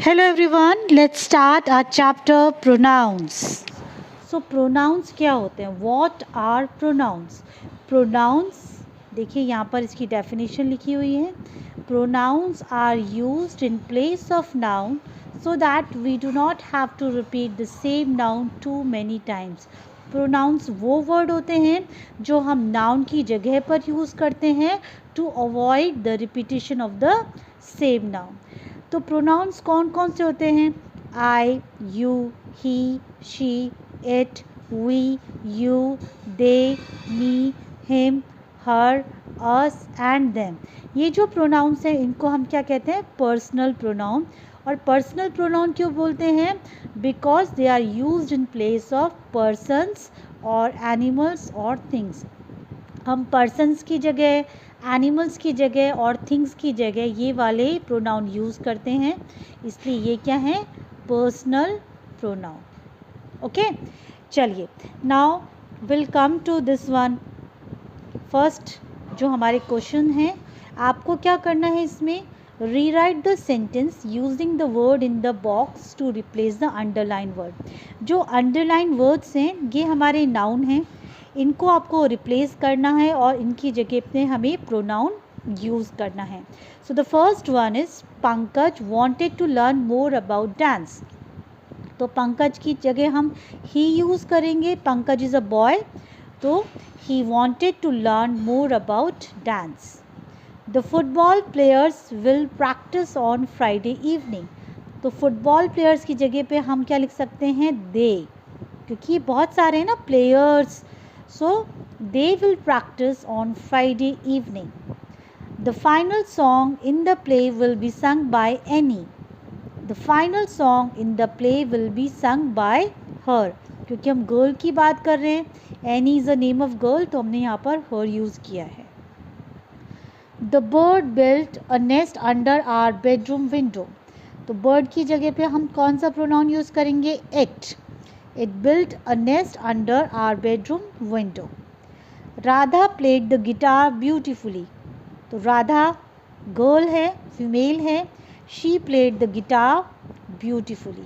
Hello everyone, let's start our chapter pronouns. So pronouns क्या होते हैं? What are pronouns? Pronouns देखिए यहाँ पर इसकी definition लिखी हुई है. Pronouns are used in place of noun so that we do not have to repeat the same noun too many times. Pronouns वो word होते हैं जो हम noun की जगह पर use करते हैं to avoid the repetition of the same noun. तो प्रोनाउंस कौन कौन से होते हैं? I, you, he, she, it, we, you, they, me, him, her, us and them. ये जो प्रोनाउंस हैं इनको हम क्या कहते हैं? Personal pronoun. और पर्सनल प्रोनाउन क्यों बोलते हैं? Because they are used in place of persons और एनिमल्स और थिंग्स. हम पर्सन्स की जगह, एनिमल्स की जगह और थिंग्स की जगह ये वाले प्रोनाउन यूज़ करते हैं, इसलिए ये क्या है? Personal pronoun. ओके, चलिए now will come to this one. First जो हमारे क्वेश्चन हैं, आपको क्या करना है इसमें? Rewrite the sentence using the word in the box to replace the underline word. जो अंडरलाइन वर्ड्स हैं ये हमारे नाउन हैं, इनको आपको रिप्लेस करना है और इनकी जगह पे हमें प्रोनाउन यूज़ करना है. So the first one is Pankaj wanted to learn more about dance. तो पंकज की जगह हम ही यूज़ करेंगे. पंकज इज़ अ बॉय, तो he wanted to learn more about dance. The football players will practise on Friday evening. तो football players की जगह पे हम क्या लिख सकते हैं? दे, क्योंकि बहुत सारे हैं ना players. So they will practice on Friday evening. The final song in the play will be sung by Annie. The final song in the play will be sung by her. क्योंकि हम गर्ल की बात कर रहे हैं, Annie is a name of girl, तो हमने यहाँ पर her यूज़ किया है. The bird built a nest under our bedroom window. तो bird की जगह पे हम कौन सा प्रोनाउन यूज़ करेंगे? It. It built a nest under our bedroom window. Radha played the guitar beautifully. तो राधा गर्ल है, फीमेल है. She played the guitar beautifully.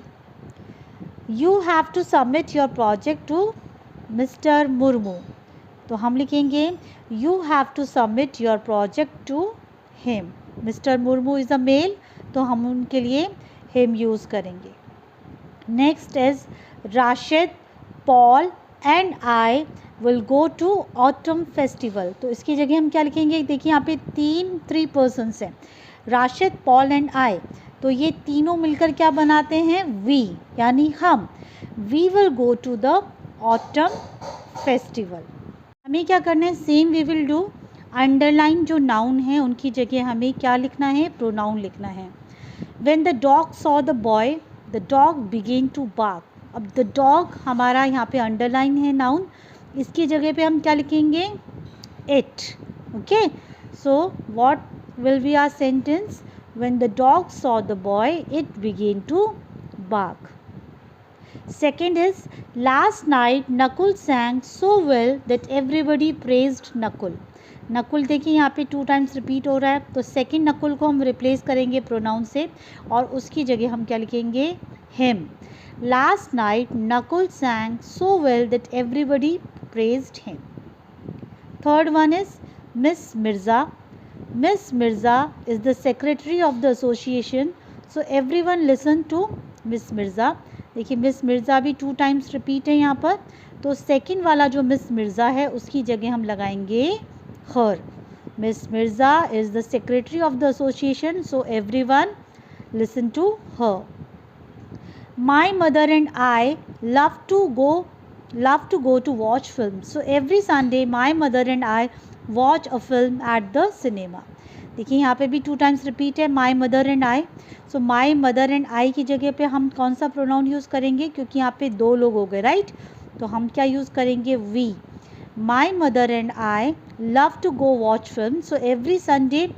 You have to submit your project to Mr. Murmu. तो हम लिखेंगे You have to submit your project to him. Mr. Murmu is a male, तो हम उनके लिए him यूज़ करेंगे. Next is Rashid, Paul and I will go to autumn festival. तो इसकी जगह हम क्या लिखेंगे? देखिए यहाँ पे थ्री पर्सन्स हैं, राशिद, पॉल एंड आई. तो ये तीनों मिलकर क्या बनाते हैं? वी, यानी हम. We will go to the autumn festival. हमें क्या करना है? Same we will do. Underline जो नाउन है उनकी जगह हमें क्या लिखना है? प्रोनाउन लिखना है. When the dog saw the boy the dog began to bark. अब द डॉग हमारा यहाँ पे अंडरलाइन है नाउन, इसकी जगह पे हम क्या लिखेंगे? It. Okay, so what will be our sentence? When the dog saw the boy it began to bark. Second is last night Nakul sang so well that everybody praised Nakul. Nakul देखिए यहाँ पे 2 टाइम्स रिपीट हो रहा है, तो सेकेंड नकुल को हम replace करेंगे प्रोनाउन से और उसकी जगह हम क्या लिखेंगे? Him. Last night, Nakul sang so well that everybody praised him. Third one is Miss Mirza. Miss Mirza is the secretary of the association, so everyone listen to Miss Mirza. देखिए Miss Mirza भी 2 times repeat है यहाँ पर, तो second वाला जो Miss Mirza है उसकी जगह हम लगाएंगे her. Miss Mirza is the secretary of the association, so everyone listen to her. My mother and I love to go to watch films. So every Sunday my mother and I watch a film at the cinema. देखिए यहाँ पे भी 2 times repeat है my mother and I. So my mother and I की जगह पे हम कौन सा प्रोनाउन यूज़ करेंगे? क्योंकि यहाँ पे 2 लोग हो गए, राइट? तो हम क्या यूज़ करेंगे? we. My mother and I love to go watch films. So every Sunday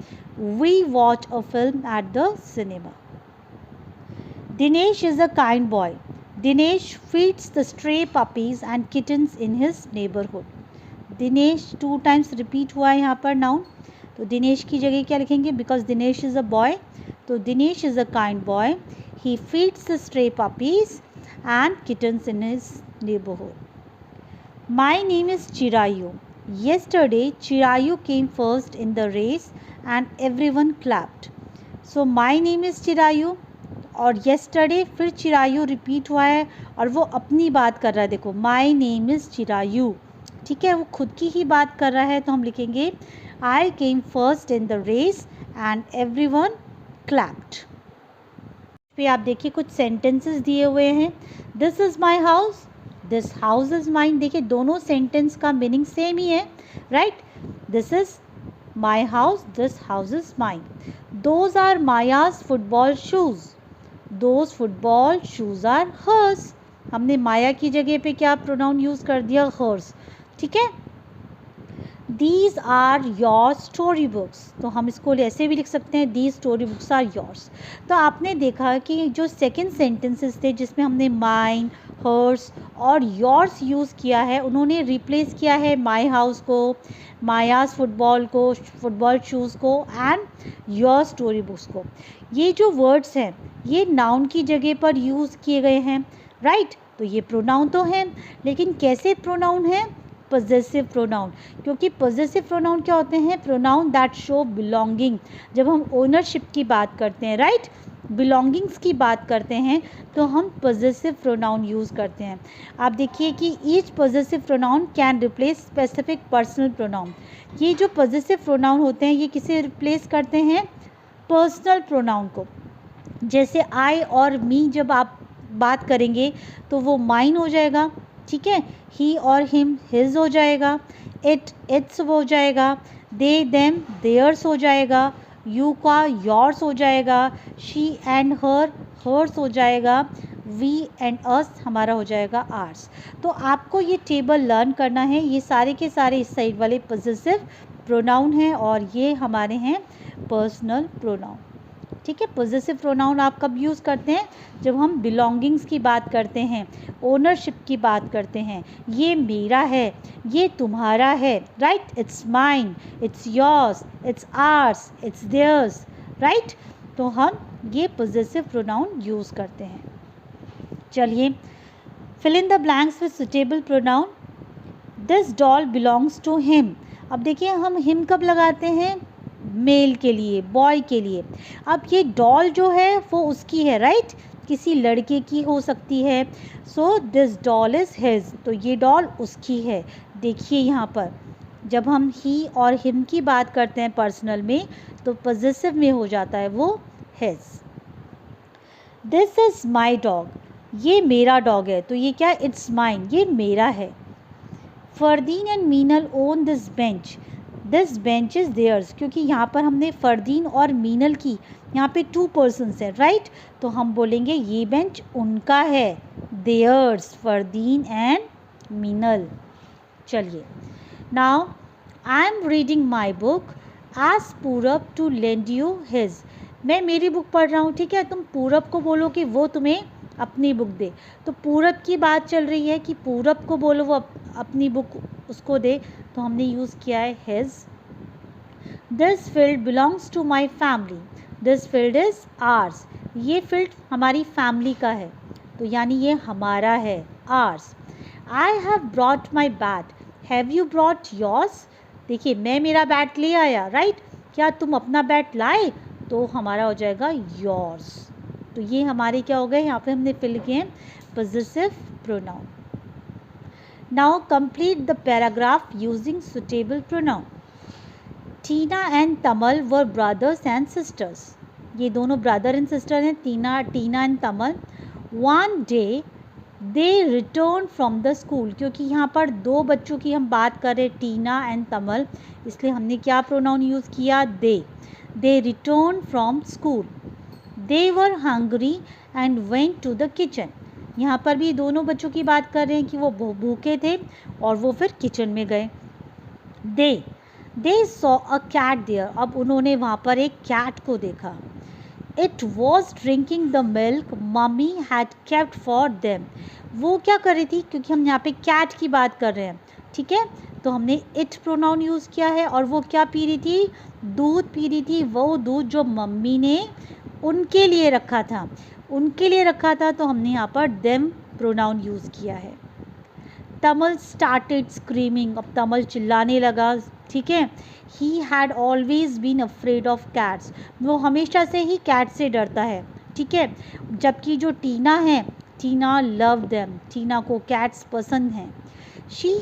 we watch a film at the cinema. Dinesh is a kind boy. Dinesh feeds the stray puppies and kittens in his neighborhood. Dinesh 2 times repeat हुआ है यहाँ पर noun, तो दिनेश की जगह क्या लिखेंगे? Because Dinesh is a boy, तो Dinesh is a kind boy. He feeds the stray puppies and kittens in his neighborhood. My name is Chirayu. Yesterday, Chirayu came first in the race and everyone clapped. So my name is Chirayu और yesterday फिर Chirayu repeat हुआ है और वो अपनी बात कर रहा है. देखो, my name is चिरायू, ठीक है, वो खुद की ही बात कर रहा है. तो हम लिखेंगे I came first in the race and everyone clapped. पे आप देखिए कुछ सेंटेंसेस दिए हुए हैं. This is my house, this house is mine. देखिए दोनों सेंटेंस का मीनिंग सेम ही है, right. This is my house, this house is mine. Those are Maya's football shoes, those football shoes are hers. हमने माया की जगह पे क्या प्रोनाउन यूज़ कर दिया, हर्स, ठीक है. These are your story books, तो हम इसको ऐसे भी लिख सकते हैं, these story books are yours. तो आपने देखा कि जो सेकंड सेंटेंसेस थे जिसमें हमने माइन, हर्स और योर्स यूज़ किया है, उन्होंने रिप्लेस किया है माई हाउस को, मायाज फुटबॉल को, फुटबॉल शूज़ को एंड योर स्टोरी बुक्स को. ये जो वर्ड्स हैं ये नाउन की जगह पर यूज़ किए गए हैं, राइट. तो ये प्रोनाउन तो हैं, लेकिन कैसे प्रोनाउन हैं, पॉजेसिव प्रोनाउन. क्योंकि पॉजेसिव प्रोनाउन क्या होते हैं, प्रोनाउन दैट शो बिलोंगिंग. जब हम ओनरशिप की बात करते हैं, राइट, बिलोंगिंग्स की बात करते हैं, तो हम पॉजेसिव प्रोनाउन यूज़ करते हैं. आप देखिए कि each possessive pronoun can replace specific personal pronoun. ये जो पॉजेसिव प्रोनाउन होते हैं ये किसे रिप्लेस करते हैं, पर्सनल प्रोनाउन को. जैसे आई और मी जब आप बात करेंगे तो वो माइन हो जाएगा, ठीक है. ही और हिम हिज हो जाएगा, इट इट्स हो जाएगा, दे देम देयर्स हो जाएगा, यू का योर्स हो जाएगा, शी एंड हर हर्स हो जाएगा, वी एंड अस हमारा हो जाएगा आर्स. तो आपको ये टेबल लर्न करना है. ये सारे के सारे इस साइड वाले पॉजेसिव प्रोनाउन हैं और ये हमारे हैं पर्सनल प्रोनाउन, ठीक है. पॉजेसिव प्रोनाउन आप कब यूज़ करते हैं, जब हम बिलोंगिंग्स की बात करते हैं, ओनरशिप की बात करते हैं. ये मेरा है, ये तुम्हारा है, right. It's mine, it's yours, it's ours, it's theirs, right. तो हम ये पॉजेसिव प्रोनाउन यूज़ करते हैं. चलिए, fill in the blanks with suitable pronoun. This doll belongs to him. अब देखिए हम हिम कब लगाते हैं, मेल के लिए, बॉय के लिए. अब ये डॉल जो है वो उसकी है, राइट, किसी लड़के की हो सकती है. So this doll is his, तो ये डॉल उसकी है. देखिए यहाँ पर जब हम ही और हिम की बात करते हैं पर्सनल में तो पॉजेसिव में हो जाता है वो his. This is my dog, ये मेरा डॉग है, तो ये क्या, इट्स माइन, ये मेरा है. Fardeen and Meenal own this bench, this bench is theirs. क्योंकि यहाँ पर हमने फरदीन और मीनल की, यहाँ पे 2 पर्सन्स हैं, राइट. तो हम बोलेंगे ये बेंच उनका है, देयर्स, फरदीन एंड मीनल. चलिए, now I am reading my book, ask पूरब टू लेंड यू हिज. मैं मेरी बुक पढ़ रहा हूँ, ठीक है. तुम पूरब को बोलो कि वो तुम्हें अपनी बुक दे. तो पूरब की बात चल रही है कि पूरब को बोलो वो अपनी बुक उसको दे, तो हमने यूज़ किया है his. This field belongs to my family, this field is ours. ये फील्ड हमारी फैमिली का है, तो यानी ये हमारा है, ours. I have brought my bat, have you brought yours. देखिए मैं मेरा बैट ले आया, राइट. क्या तुम अपना बैट लाए, तो हमारा हो जाएगा योर्स. तो ये हमारे क्या हो गए, यहाँ पे हमने फिल किए possessive pronoun. Now complete the paragraph using suitable pronoun. Tina and Tamal were brothers and sisters. ये दोनों ब्रदर एंड सिस्टर हैं, Tina and Tamal. One day they return from the school. क्योंकि यहाँ पर 2 बच्चों की हम बात कर रहे हैं, टीना एंड तमल, इसलिए हमने क्या प्रोनाउन यूज़ किया, they. They return from school. They were hungry and went to the kitchen. यहाँ पर भी दोनों बच्चों की बात कर रहे हैं कि वो भूखे थे और वो फिर किचन में गए. They saw a cat there. अब उन्होंने वहाँ पर एक कैट को देखा. It was drinking the milk mummy had kept for them. वो क्या कर रही थी, क्योंकि हम यहाँ पे कैट की बात कर रहे हैं, ठीक है, तो हमने इट प्रोनाउन यूज़ किया है. और वो क्या पी रही थी, दूध पी रही थी, वो दूध जो मम्मी ने उनके लिए रखा था. उनके लिए रखा था, तो हमने यहाँ पर देम प्रोनाउन यूज़ किया है। तमल स्टार्टेड स्क्रीमिंग, अब तमल चिल्लाने लगा, ठीक है। He had always been afraid of cats, वो हमेशा से ही कैट से डरता है, ठीक है। जबकि जो टीना है, टीना लव देम, टीना को कैट्स पसंद हैं। She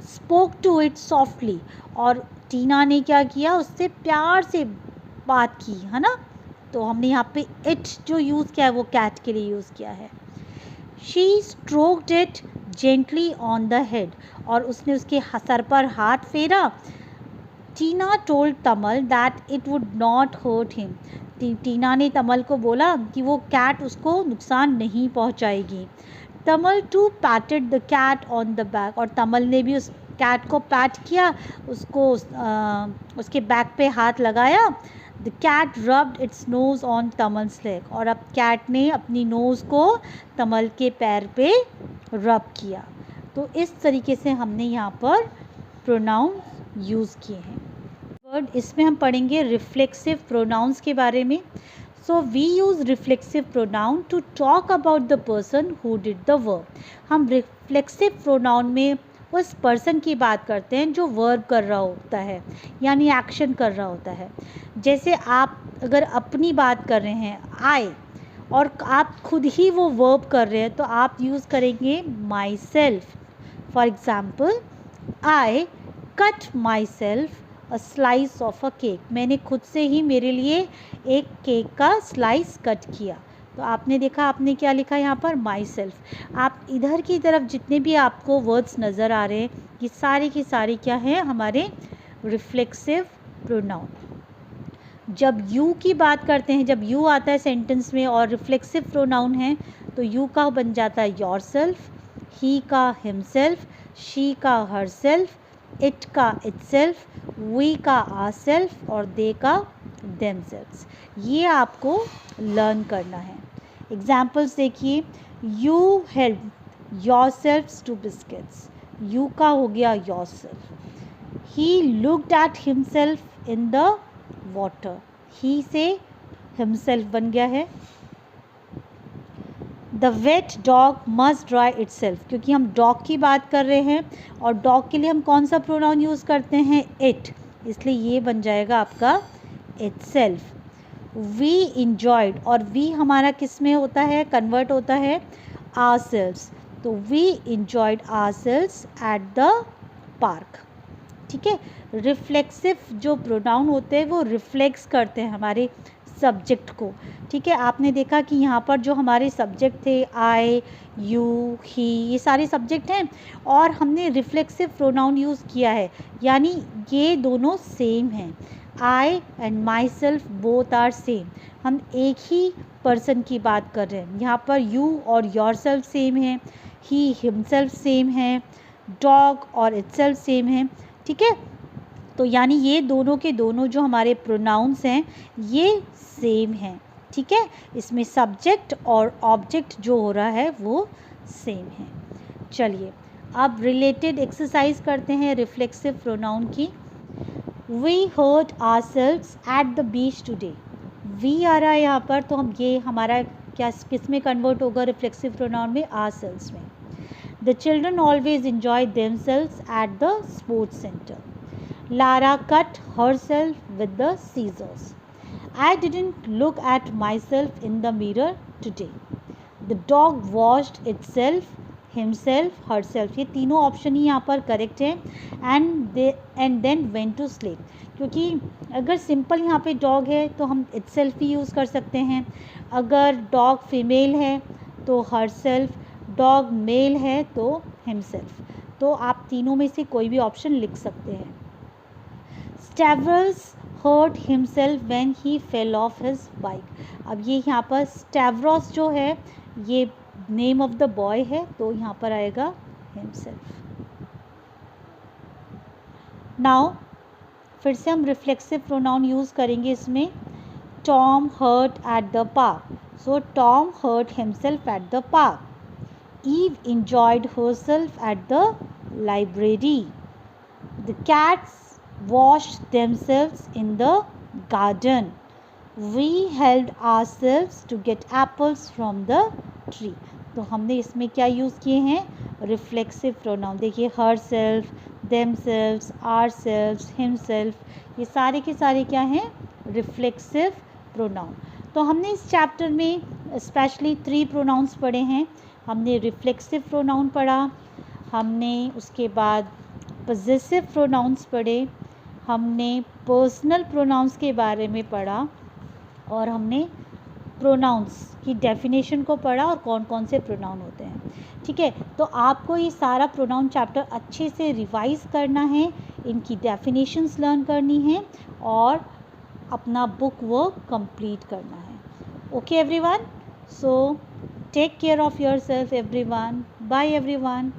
spoke to it softly, और टीना ने क्या किया, उससे प्यार से बात की, है ना। तो हमने यहाँ पे इट जो यूज़ किया है वो कैट के लिए यूज़ किया है। She stroked it gently on the head, और उसने उसके सर पर हाथ फेरा। Tina told Tamal that it would not hurt him, Tina ने तमल को बोला कि वो कैट उसको नुकसान नहीं पहुंचाएगी। Tamal too patted the cat on the back, और तमल ने भी उस कैट को पैट किया, उसको उसके बैक पे हाथ लगाया। The cat rubbed its nose on Tamal's leg, और अब कैट ने अपनी नोज़ को तमल के पैर पे रब किया। तो इस तरीके से हमने यहाँ पर प्रोनाउन यूज़ किए हैं। वर्ड इसमें हम पढ़ेंगे रिफ्लेक्सिव प्रोनाउंस के बारे में। So we use reflexive pronoun to talk about the person who did the verb. हम रिफ्लेक्सिव प्रोनाउन में उस पर्सन की बात करते हैं जो वर्ब कर रहा होता है, यानी एक्शन कर रहा होता है। जैसे आप अगर अपनी बात कर रहे हैं आई, और आप खुद ही वो वर्ब कर रहे हैं, तो आप यूज़ करेंगे my self. For example, I cut my self a slice of a cake, मैंने खुद से ही मेरे लिए एक केक का स्लाइस कट किया। तो आपने देखा, आपने क्या लिखा यहाँ पर, माई सेल्फ। आप इधर की तरफ जितने भी आपको वर्ड्स नज़र आ रहे हैं, ये सारे की सारी क्या हैं, हमारे रिफ्लेक्सिव प्रोनाउन। जब यू की बात करते हैं, जब यू आता है सेंटेंस में और रिफ्लेक्सिव प्रोनाउन है, तो यू का बन जाता है योर सेल्फ, ही का हिमसेल्फ, शी का हर सेल्फ, इट का इटसेल्फ, वी का आर सेल्फ, और दे का देमसेल्व्स। ये आपको लर्न करना है। एग्जाम्पल्स देखिए, you help yourself to biscuits, you का हो गया yourself. He looked at himself in the water, he से हिमसेल्फ बन गया है। The wet dog must dry itself, क्योंकि हम डॉग की बात कर रहे हैं और डॉग के लिए हम कौन सा प्रोनाउन यूज़ करते हैं, इट, इसलिए ये बन जाएगा आपका इटसेल्फ। वी इंजॉयड, और वी हमारा किस में होता है, कन्वर्ट होता है आवरसेल्व्स, तो we enjoyed ourselves at the park, ठीक है। रिफ्लेक्सिव जो प्रोनाउन होते हैं वो रिफ्लेक्स करते हैं हमारे सब्जेक्ट को, ठीक है। आपने देखा कि यहाँ पर जो हमारे सब्जेक्ट थे, आई, यू, ही, ये सारे सब्जेक्ट हैं, और हमने रिफ्लेक्सिव प्रोनाउन यूज़ किया है, यानी ये दोनों सेम हैं। I and myself both are same, हम एक ही पर्सन की बात कर रहे हैं। यहाँ पर यू और योर सेल्फ सेम है, ही हिमसेल्फ सेम है, डॉग और इटसेल्फ सेम है, ठीक है। तो यानी ये दोनों के दोनों जो हमारे प्रोनाउंस हैं ये सेम हैं, ठीक है। इसमें सब्जेक्ट और ऑब्जेक्ट जो हो रहा है वो सेम है। चलिए अब रिलेटेड एक्सरसाइज करते हैं रिफ्लेक्सिव प्रोनाउन की। We hurt ourselves at the beach today, we आ रहा है यहाँ पर, तो हम ये हमारा क्या किस में कन्वर्ट होगा, रिफ्लेक्सिव प्रोनाउन में, आवरसेल्व्स में। The children always enjoy themselves at the sports centre. Lara cut herself with the scissors. I didn't look at myself in the mirror today. The dog washed itself, himself, herself. ये तीनों option ही यहाँ पर correct हैं। and then went to sleep. क्योंकि अगर simple यहाँ पे dog है तो हम itself ही यूज़ कर सकते हैं। अगर डॉग फीमेल है तो herself, डॉग मेल है तो himself। तो आप तीनों में से कोई भी ऑप्शन लिख सकते हैं। Stavros hurt himself when he fell off his bike. अब ये यहाँ पर Stavros जो है ये नेम ऑफ द बॉय है, तो यहाँ पर आएगा himself. नाउ फिर से हम रिफ्लेक्सिव प्रोनाउन यूज़ करेंगे इसमें। Tom hurt at the park. So Tom hurt himself at the park. Eve enjoyed herself at the library. The cats washed themselves in the garden. We helped ourselves to get apples from the tree. तो हमने इसमें क्या use किए हैं, reflexive pronoun. देखिए herself, themselves, ourselves, himself, ये सारे के सारे क्या हैं, रिफ्लेक्सिव प्रोनाउन। तो हमने इस चैप्टर में स्पेशली 3 प्रोनाउंस पढ़े हैं। हमने रिफ्लेक्सिव प्रोनाउन पढ़ा, हमने उसके बाद पजेसिव प्रोनाउंस पढ़े, हमने पर्सनल प्रोनाउंस के बारे में पढ़ा, और हमने प्रोनाउंस की डेफिनेशन को पढ़ा और कौन कौन से प्रोनाउन होते हैं। ठीक है, तो आपको ये सारा प्रोनाउन चैप्टर अच्छे से रिवाइज करना है, इनकी डेफिनेशंस लर्न करनी है और अपना बुक वर्क कंप्लीट करना है। Okay everyone, so take care of yourself everyone, bye everyone.